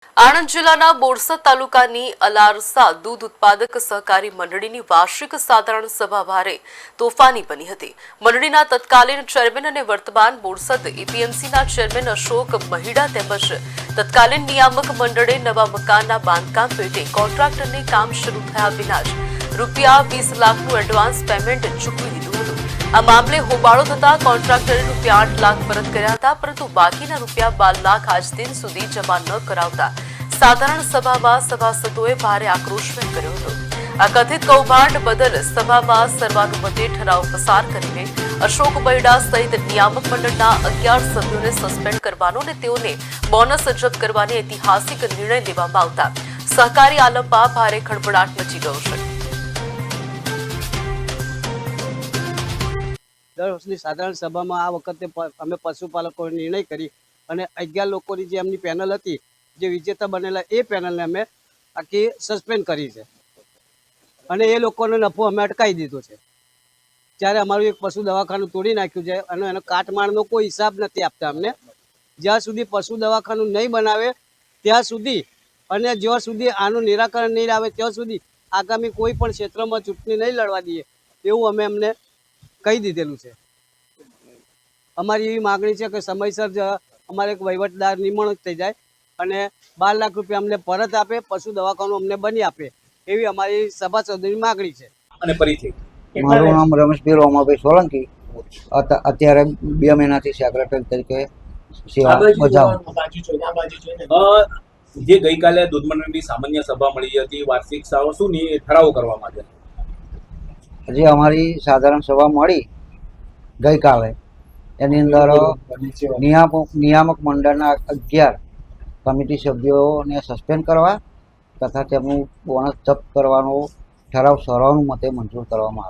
આણંદ જિલ્લાના બોરસદ તાલુકાની અલારસા દૂધ ઉત્પાદક સહકારી મંડળીની વાર્ષિક સાધારણ સભા ભારે તોફાની બની હતી। મંડળીના તત્કાલીન ચેરમેન અને વર્તમાન બોરસદ એપીએમસીના ચેરમેન અશોક મહિડા તેમજ તત્કાલીન નિયામક મંડળે નવા મકાનના બાંધકામ પેટે કોન્ટ્રાક્ટરને કામ શરૂ થયા વિના જ ₹20 લાખનું એડવાન્સ પેમેન્ટ ચૂકવી દીધું હતું। આ મામલે હોબાળો થતા કોન્ટ્રાક્ટરે ₹8 લાખ પરત કર્યા હતા, પરંતુ બાકીના ₹12 લાખ આજ દિન સુધી જમા ન કરાવતા સાધારણ સભામાં સભાસદોએ ભારે આક્રોશ વ્યક્ત કર્યો હતો। આ કથિત કૌભાંડ બદલ સભામાં સર્વાનુમતે ઠરાવ પસાર કરીને અશોક બૈડા સહિત નિયામક મંડળના 11 સભ્યોને સસ્પેન્ડ કરવાનો અને તેઓને બોનસ જપ્ત કરવાની ઐતિહાસિક નિર્ણય લેવામાં આવતા સહકારી આલમમાં ભારે ખળભળાટ મચી ગયો છે। દર વર્ષની સાધારણ સભામાં આ વખતે અમે પશુપાલકોએ નિર્ણય કરી અને 11 લોકોની જે એમની પેનલ હતી, જે વિજેતા બનેલા, એ પેનલને અમે આખી સસ્પેન્ડ કરી છે અને એ લોકોનો નફો અમે અટકાવી દીધો છે। જ્યારે અમારું એક પશુ દવાખાનું તોડી નાખ્યું છે અને એનો કાટમાળનો કોઈ હિસાબ નથી આપતા અમને। જ્યાં સુધી પશુ દવાખાનું નહીં બનાવે ત્યાં સુધી અને જ્યાં સુધી આનું નિરાકરણ નહીં આવે ત્યાં સુધી આગામી કોઈ પણ ક્ષેત્રમાં ચૂંટણી નહીં લડવા દઈએ એવું અમે એમને કહી દીધેલું છે। અમારી એવી માગણી છે કે સમયસર અમારે એક વહીવટદાર નિમણૂક થઈ જાય અને ₹12 લાખ અમને પરત આપે, પશુ દવાખાનું અમને બની આપે એવી અમારી સભાસદોની માગણી છે। અને ફરીથી મારું નામ રમેશભાઈ રોમાભાઈ સોલંકી, અત્યારે 2 મહિનાથી સેક્રેટરી તરીકે સેવા બજાવું। જે ગઈકાલે દૂધ મંડળની સામાન્ય સભા મળી હતી, વાર્ષિક શું ઠરાવો કરવામાં આવ્યા? જે અમારી સાધારણ સભા મળી ગઈકાલે, એની અંદર નિયામક મંડળના 11 કમિટી સભ્યોને સસ્પેન્ડ કરવા તથા તેમનું બોનસ જપ્ત કરવાનો ઠરાવ સર્વાનુમતે મંજૂર કરવામાં આવ્યો।